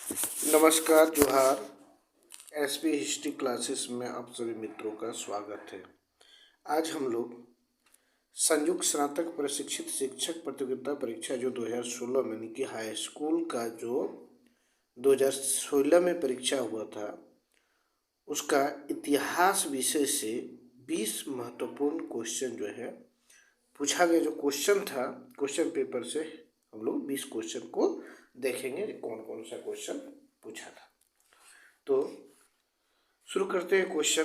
नमस्कार, जोहार। SP history classes में आप सभी मित्रों का स्वागत है। आज हम लोग संयुक्त स्नातक प्रशिक्षित शिक्षक प्रतियोगिता परीक्षा जो 2016 में यानी कि हाई स्कूल का जो 2016 में परीक्षा हुआ था, उसका इतिहास विषय से 20 महत्वपूर्ण क्वेश्चन जो है पूछा गया। जो क्वेश्चन था, क्वेश्चन पेपर से हम लोग 20 क्वेश्चन को देखेंगे, कौन कौन सा क्वेश्चन पूछा था। तो शुरू करते हैं क्वेश्चन।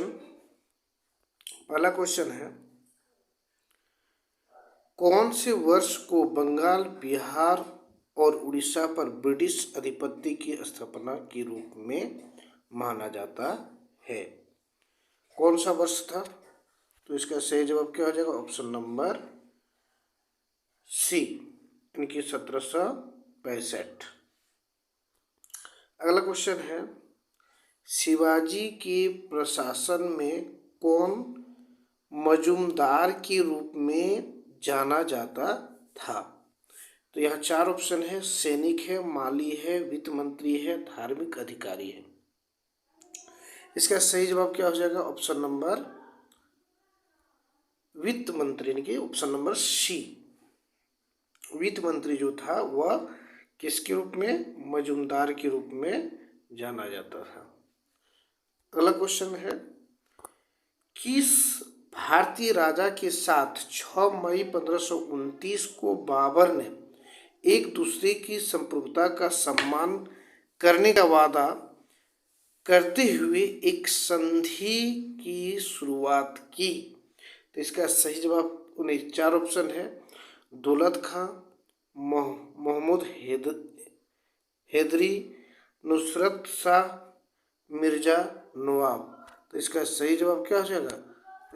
पहला क्वेश्चन है, कौन से वर्ष को बंगाल, बिहार और उड़ीसा पर ब्रिटिश अधिपत्य की स्थापना के रूप में माना जाता है? कौन सा वर्ष था? तो इसका सही जवाब क्या हो जाएगा? ऑप्शन नंबर सी, यानी कि 1765। अगला क्वेश्चन है, शिवाजी के प्रशासन में कौन मजूमदार के रूप में जाना जाता था? तो यहाँ 4 ऑप्शन है, सैनिक है, माली है, वित्त मंत्री है, धार्मिक अधिकारी है। इसका सही जवाब क्या हो जाएगा? ऑप्शन नंबर वित्त मंत्री, यानी कि ऑप्शन नंबर सी। वित्त मंत्री जो था वह किसके रूप में? मजूमदार के रूप में जाना जाता था। अगला क्वेश्चन है, किस भारतीय राजा के साथ 6 मई 1529 को बाबर ने एक दूसरे की संप्रभुता का सम्मान करने का वादा करते हुए एक संधि की शुरुआत की? तो इसका सही जवाब 4 ऑप्शन है, दौलत खां, मोहम्मद हैदरी, नुसरत शाह, मिर्जा नवाब। तो इसका सही जवाब क्या हो जाएगा?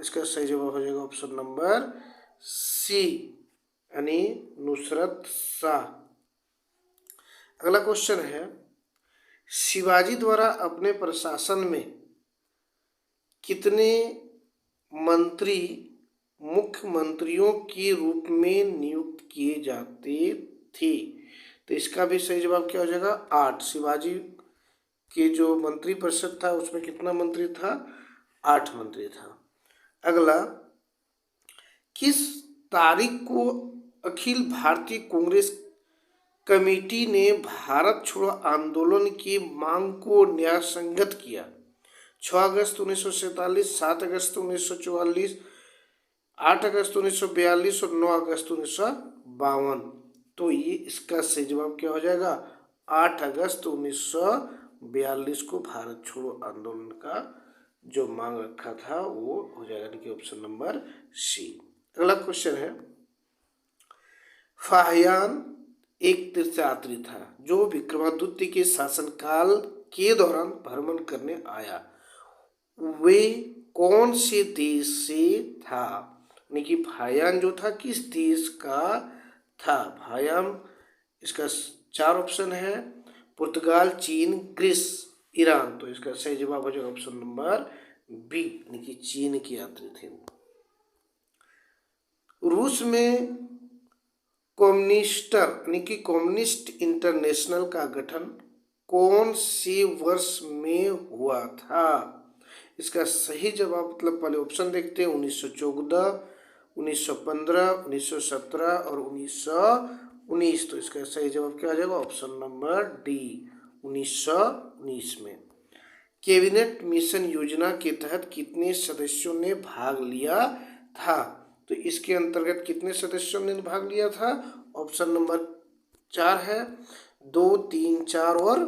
इसका सही जवाब हो जाएगा ऑप्शन नंबर सी, यानी नुसरत शाह। अगला क्वेश्चन है, शिवाजी द्वारा अपने प्रशासन में कितने मंत्री मुख्यमंत्रियों के रूप में नियुक्त किए जाते थे? तो इसका भी सही जवाब क्या हो जाएगा? 8। शिवाजी के जो मंत्री परिषद था उसमें कितना मंत्री था? 8 मंत्री था। अगला, किस तारीख को अखिल भारतीय कांग्रेस कमेटी ने भारत छोड़ो आंदोलन की मांग को न्यायसंगत किया? 6 अगस्त 1947, 7 अगस्त 1944, 8 अगस्त 1942 और 9 अगस्त 1952। तो ये इसका सही जवाब क्या हो जाएगा? 8 अगस्त 1942 को भारत छोड़ो आंदोलन का जो मांग रखा था वो हो जाएगा, यानी कि ऑप्शन नंबर सी। अगला क्वेश्चन है, फाहियान एक तीर्थयात्री था जो विक्रमादित्य के शासनकाल के दौरान भ्रमण करने आया। वे कौन से देश से था? यानी कि फाहियान जो था किस देश का था? फाहियान, इसका 4 ऑप्शन है, पुर्तगाल, चीन, ग्रीस, ईरान। तो इसका सही जवाब हो जाएगा ऑप्शन नंबर बी, यानी कि चीन के यात्री थे। रूस में कम्युनिस्टर यानी कि कम्युनिस्ट इंटरनेशनल का गठन कौन से वर्ष में हुआ था? इसका सही जवाब, मतलब पहले ऑप्शन देखते हैं, 1914, 1915, 1917 और 1919। तो इसका सही जवाब क्या आ जाएगा? ऑप्शन नंबर डी, 1919 में। कैबिनेट मिशन योजना के तहत कितने सदस्यों ने भाग लिया था? तो इसके अंतर्गत कितने सदस्यों ने भाग लिया था? ऑप्शन नंबर 4 है, 2, 3, 4 और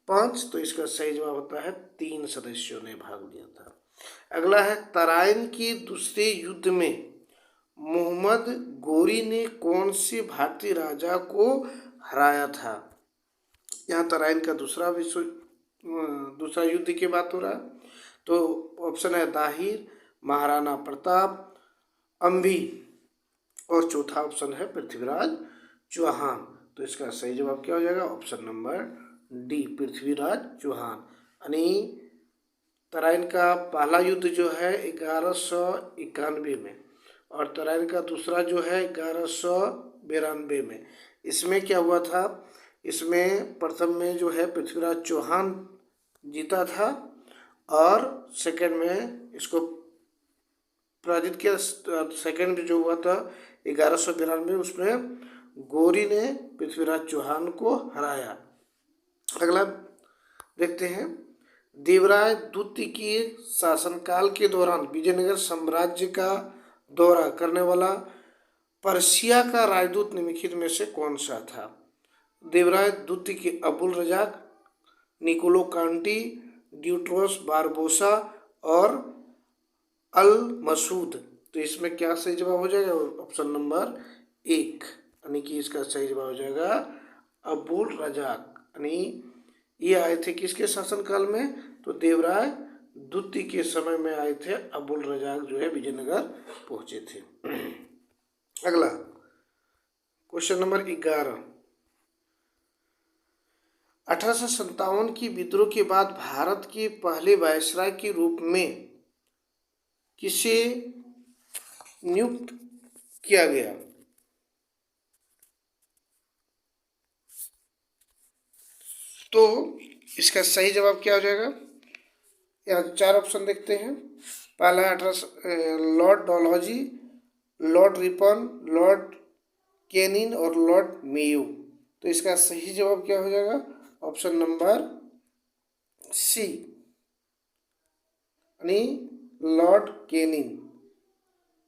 5। तो इसका सही जवाब होता है 3 सदस्यों ने भाग लिया था। अगला है, तराइन के दूसरे युद्ध में मोहम्मद गोरी ने कौन से भारतीय राजा को हराया था? यहाँ तराइन का दूसरा युद्ध की बात हो रहा है। तो ऑप्शन है दाहिर, महाराणा प्रताप, अम्भी और चौथा ऑप्शन है पृथ्वीराज चौहान। तो इसका सही जवाब क्या हो जाएगा? Option number D, Prithviraj Chauhan. यानी तराइन का पहला युद्ध जो है 1191 में और तराइन का दूसरा जो है 1192 में। इसमें क्या हुआ था इसमें प्रथम में जो है पृथ्वीराज चौहान जीता था और सेकंड में इसको पराजित किया। सेकंड में जो हुआ था 1192 उसमें गौरी ने पृथ्वीराज चौहान को हराया। अगला देखते हैं, देवराय द्वितीय के शासनकाल के दौरान विजयनगर साम्राज्य का दौरा करने वाला पर्शिया का राजदूत निम्नलिखित में से कौन सा था? देवराय द्वितीय के अबुल रजाक, निकोलो कांटी, ड्यूट्रोस बारबोसा और अल मसूद। तो इसमें क्या सही जवाब हो जाएगा? ऑप्शन नंबर 1, यानी कि इसका सही जवाब हो जाएगा अबुल रजाक। यानी ये आए थे किसके शासनकाल में? तो देवराय द्वितीय के समय में आए थे। अबुल रजाक जो है विजयनगर पहुंचे थे। अगला क्वेश्चन नंबर 11, 1857 की विद्रोह के बाद भारत के पहले वायसराय के रूप में किसे नियुक्त किया गया? तो इसका सही जवाब क्या हो जाएगा? यहाँ 4 ऑप्शन देखते हैं। पहला Lord Dalhousie, Lord Ripon, Lord Canning और लॉर्ड मेयो। तो इसका सही जवाब क्या हो जाएगा? ऑप्शन नंबर सी, यानी लॉर्ड कैनिंग।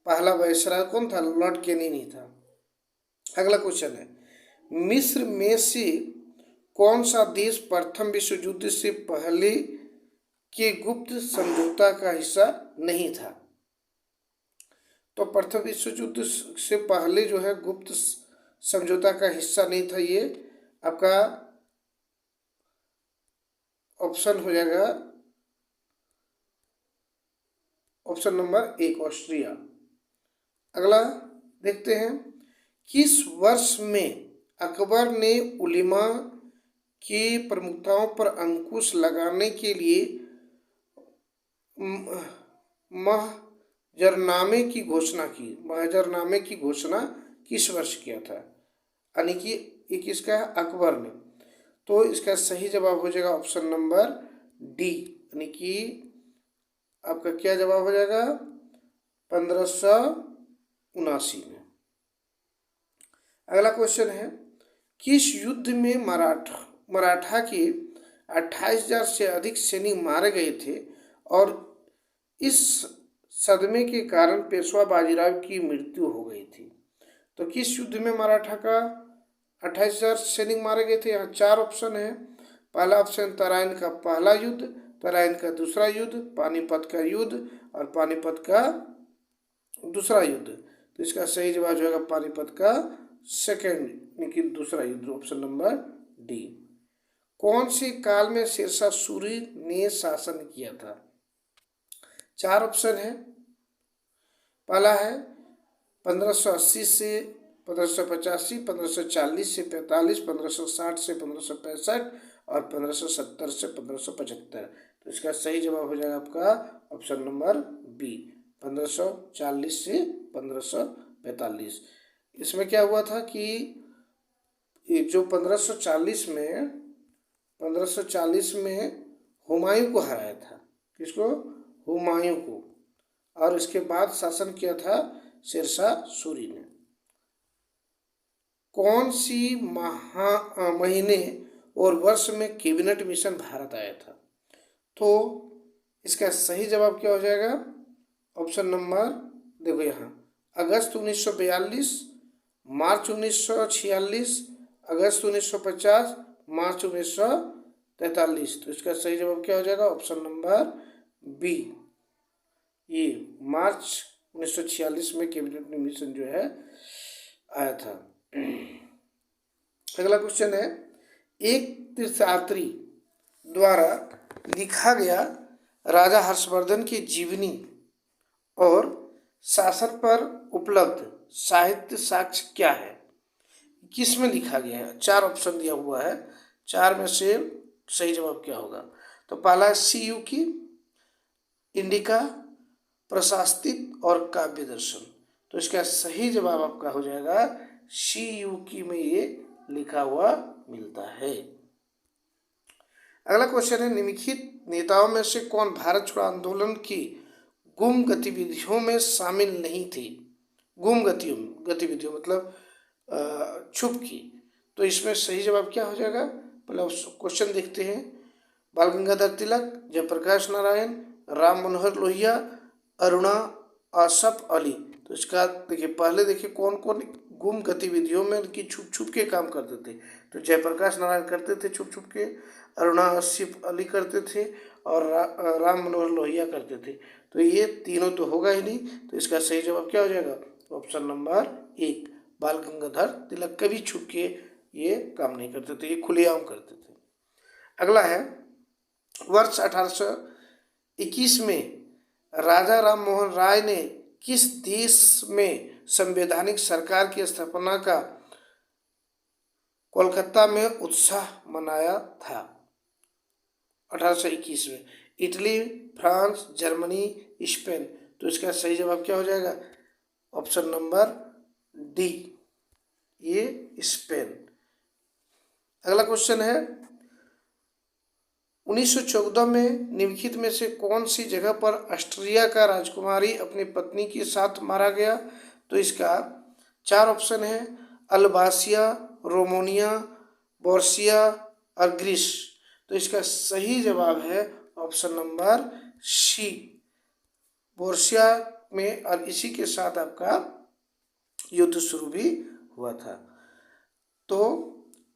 पहला वायसराय कौन था? लॉर्ड कैनिंग ही था। अगला क्वेश्चन है, मिस्र में से कौन सा देश प्रथम विश्व युद्ध से पहले के गुप्त समझौता का हिस्सा नहीं था? तो प्रथम विश्व युद्ध से पहले जो है गुप्त समझौता का हिस्सा नहीं था। ये आपका ऑप्शन हो जाएगा ऑप्शन नंबर 1, ऑस्ट्रिया। अगला देखते हैं, किस वर्ष में अकबर ने उलेमा की प्रमुखताओं पर अंकुश लगाने के लिए महजरनामे की घोषणा की? महजरनामे की घोषणा किस वर्ष किया था? यानी कि ये किसका है? अकबर ने। तो इसका सही जवाब हो जाएगा ऑप्शन नंबर डी, यानी कि आपका क्या जवाब हो जाएगा? 1579 में। अगला क्वेश्चन है, किस युद्ध में मराठा के 28,000 से अधिक सैनिक मारे गए थे और इस सदमे के कारण पेशवा बाजीराव की मृत्यु हो गई थी? तो किस युद्ध में मराठा का 28,000 सैनिक मारे गए थे? यहाँ 4 ऑप्शन है। पहला ऑप्शन तराइन का पहला युद्ध, तराइन का दूसरा युद्ध, पानीपत का युद्ध और पानीपत का दूसरा युद्ध। तो इसका सही जवाब जो है पानीपत का सेकेंड, यानी कि दूसरा युद्ध, ऑप्शन नंबर डी। कौन से काल में शेरशाह सूरी ने शासन किया था? 4 ऑप्शन है। पहला है 1580 से 1585, 1540 से 45, 1560 से 1565 और 1570 से 1575। तो इसका सही जवाब हो जाएगा आपका ऑप्शन नंबर बी, 1540 से 1545। इसमें क्या हुआ था कि ये जो 1540 में हुमायूं को हराया था। किसको? हुमायूं को। और इसके बाद शासन किया था शेरशाह सूरी ने। कौन सी महीने और वर्ष में कैबिनेट मिशन भारत आया था? तो इसका सही जवाब क्या हो जाएगा? ऑप्शन नंबर देखो यहाँ, अगस्त 1942, मार्च 1946, अगस्त 1950, मार्च 1943। तो इसका सही जवाब क्या हो जाएगा? ऑप्शन नंबर बी, ये मार्च 1946 में कैबिनेट मिशन जो है आया था। अगला क्वेश्चन है, एक तीर्थयात्री द्वारा लिखा गया राजा हर्षवर्धन की जीवनी और शासन पर उपलब्ध साहित्य साक्ष्य क्या है? किस में लिखा गया है? 4 ऑप्शन दिया हुआ है, 4 में से सही जवाब क्या होगा? तो पहला है CU की, इंडिका, प्रशास्तिक और काव्य दर्शन। तो इसका सही जवाब आपका हो जाएगा CU की में ये लिखा हुआ मिलता है। अगला क्वेश्चन है, निम्नलिखित नेताओं में से कौन भारत छोड़ो आंदोलन की गुम गतिविधियों में शामिल नहीं थे। गुम गतिविधियों मतलब छुप की। तो इसमें सही जवाब क्या हो जाएगा, पहले क्वेश्चन देखते हैं। बाल गंगाधर तिलक, जयप्रकाश नारायण, राम मनोहर लोहिया, अरुणा आसफ अली। तो इसका देखिए, पहले देखिए कौन कौन गुम गतिविधियों में कि छुप छुप के काम करते थे। तो जयप्रकाश नारायण करते थे छुप छुप के, अरुणा आसफ अली करते थे, और राम मनोहर लोहिया करते थे। तो ये तीनों तो होगा ही नहीं, तो इसका सही जवाब क्या हो जाएगा, ऑप्शन नंबर 1, बाल गंगाधर तिलक कभी छुप के ये काम नहीं करते थे, ये खुलेआम करते थे। अगला है, वर्ष 1821 में राजा राम मोहन राय ने किस देश में संवैधानिक सरकार की स्थापना का कोलकाता में उत्साह मनाया था। 1821 में इटली, फ्रांस, जर्मनी, स्पेन। तो इसका सही जवाब क्या हो जाएगा, ऑप्शन नंबर डी, ये स्पेन। अगला क्वेश्चन है, 1914 में निम्नलिखित में से कौन सी जगह पर ऑस्ट्रिया का राजकुमारी अपनी पत्नी के साथ मारा गया। तो इसका 4 ऑप्शन है, अल्बासिया, रोमानिया, बोर्सिया और ग्रीस। तो इसका सही जवाब है ऑप्शन नंबर सी, बोर्सिया में, और इसी के साथ आपका युद्ध शुरू भी हुआ था। तो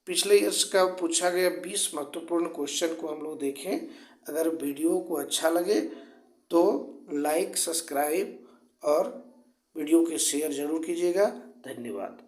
पिछले ईयर्स का पूछा गया 20 महत्वपूर्ण क्वेश्चन को हम लोग देखें। अगर वीडियो को अच्छा लगे तो लाइक, सब्सक्राइब और वीडियो के शेयर जरूर कीजिएगा। धन्यवाद।